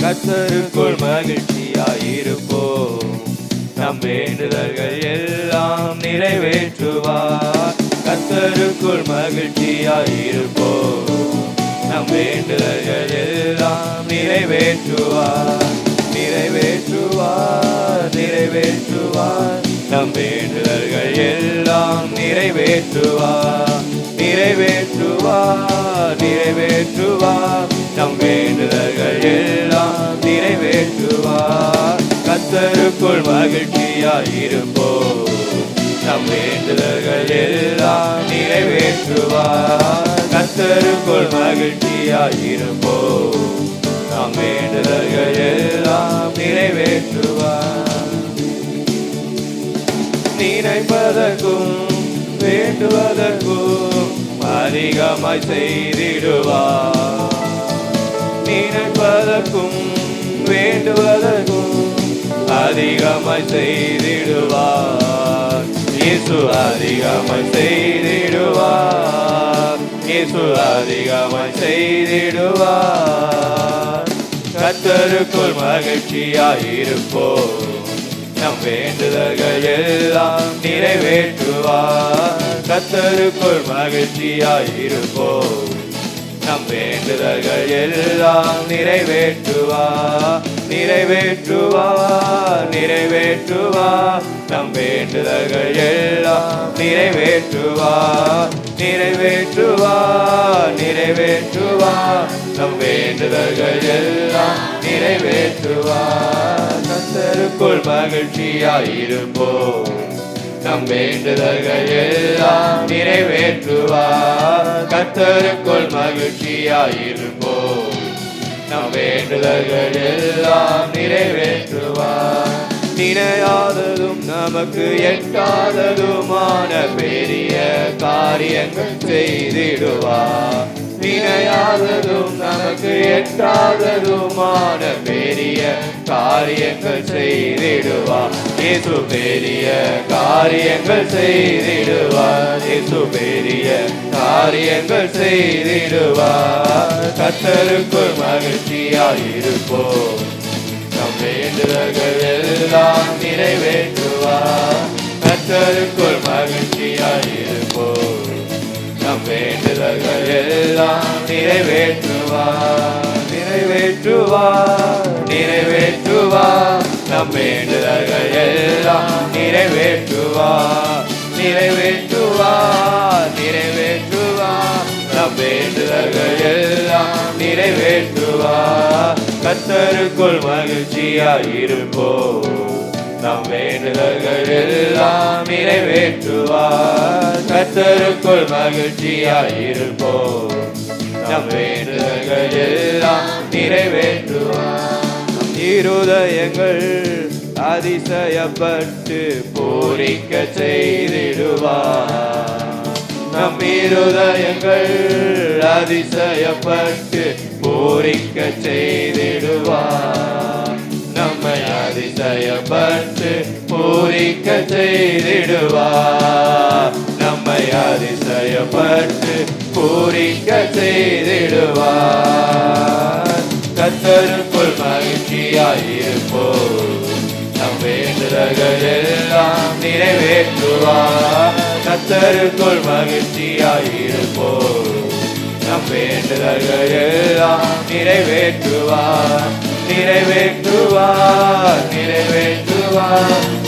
கர்த்தருக்குள் மகிழ்ச்சியாயிருப்போம். நம் வேண்டுதல்கள் எல்லாம் நிறைவேற்றுவார். கர்த்தருக்குள் மகிழ்ச்சியாயிருப்போம். நம் வேண்டுதல்கள் எல்லாம் நிறைவேற்றுவார். நிறைவேற்றுவார், நிறைவேற்றுவார். நம் வேண்டுதல்கள் எல்லாம் நிறைவேற்றுவார். நிறைவேற்றுவார், நிறைவேற்றுவார். நம் வேண்டுதல்கள் எல்லாம் நிறைவேற்றுவார். கர்த்தருக்குள் மகிழ்ச்சியாயிருப்போம். நம் வேண்டுதல்கள் எல்லாம் நிறைவேற்றுவார். கர்த்தருக்குள் மகிழ்ச்சியாயிருப்போம். நம் வேண்டுதல்கள் எல்லாம் நிறைவேற்றுவார். நினைப்பதற்கும் வேண்டுவதற்கும் அதிகமாய் செய்திடுவார். நினைப்பதற்கும் வேண்டுவதற்கும் அதிகமாய் செய்திடுவார். இயேசு அதிகமாய் செய்திடுவார். இயேசு அதிகமாய் செய்திடுவார். கர்த்தருக்குள் மகிழ்ச்சியாயிருப்போம். நம் வேண்டுதல்கள் எல்லாம் நிறைவேற்றுவார். கர்த்தருக்குள் மகிழ்ச்சியாயிருப்போம். நம் வேண்டுதல்கள் எல்லாம் நிறைவேற்றுவார். நிறைவேற்றுவார், நிறைவேற்றுவார். நம் வேண்டுதல்கள் எல்லாம் நிறைவேற்றுவார். நிறைவேற்றுவார், நிறைவேற்றுவார். நம் வேண்டுதல்கள் எல்லாம் நிறைவேற்றுவார். கர்த்தருக்குள் மகிழ்ச்சியாயிருப்போம். நம் வேண்டுதல்கள் எல்லாம் நிறைவேற்றுவார். கர்த்தருக்குள் மகிழ்ச்சியாயிருப்போம். நம் வேண்டுதல்கள் எல்லாம் நிறைவேற்றுவார். நினையாததும் நமக்கு எட்டாததுமான பெரிய காரியங்கள் செய்திடுவார். நினையாததும் நமக்கு எட்டாததுமான பெரிய காரியங்கள் செய்திடுவார். இயேசு பெரிய காரியங்கள் செய்திடுவார். இயேசு பெரிய காரியங்கள் செய்திடுவார். கர்த்தருக்குள் மகிழ்ச்சியாயிருப்போம். நம் வேண்டுதல்கள் எல்லாம் நிறைவேற்றுவார். கர்த்தருக்குள் மகிழ்ச்சியாயிருப்போம். நம் வேண்டுதல்கள் எல்லாம் நிறைவேற்றுவார். நிறைவேற்றுவார், நிறைவேற்றுவார். நம் வேண்டுதல்கள் எல்லாம் நிறைவேற்றுவார். நிறைவேற்றுவார், நிறைவேற்றுவார். நம் வேண்டுதல்கள் எல்லாம் நிறைவேற்றுவார். கர்த்தருக்குள் மகிழ்ச்சியாயிருப்போம். நம் வேண்டுதல்கள் எல்லாம் நிறைவேற்றுவார். கர்த்தருக்குள் மகிழ்ச்சியாயிருப்போம். நம் வேண்டுதல்கள் எல்லாம் நிறைவேற்றுவார். நம் இருதயங்கள் அதிசயப்பட்டு பூரிக்க செய்திடுவார். நம் இருதயங்கள் அதிசயப்பட்டு பூரிக்க செய்திடுவார். நம்மை அதிசயப்பட்டு பூரிக்க செய்திடுவார். நம்மை அதிசயப்பட்டு பூரிக்க செய்திடுவார். கர்த்தருக்குள் மகிழ்ச்சியாயிருப்போம். நம் வேண்டுதல்கள் எல்லாம் நிறைவேற்றுவார். கர்த்தருக்குள் மகிழ்ச்சியாயிருப்போம். நம் வேண்டுதல்கள் எல்லாம் நிறைவேற்றுவார். நிறைவேற்றுவார், நிறைவேற்றுவார்.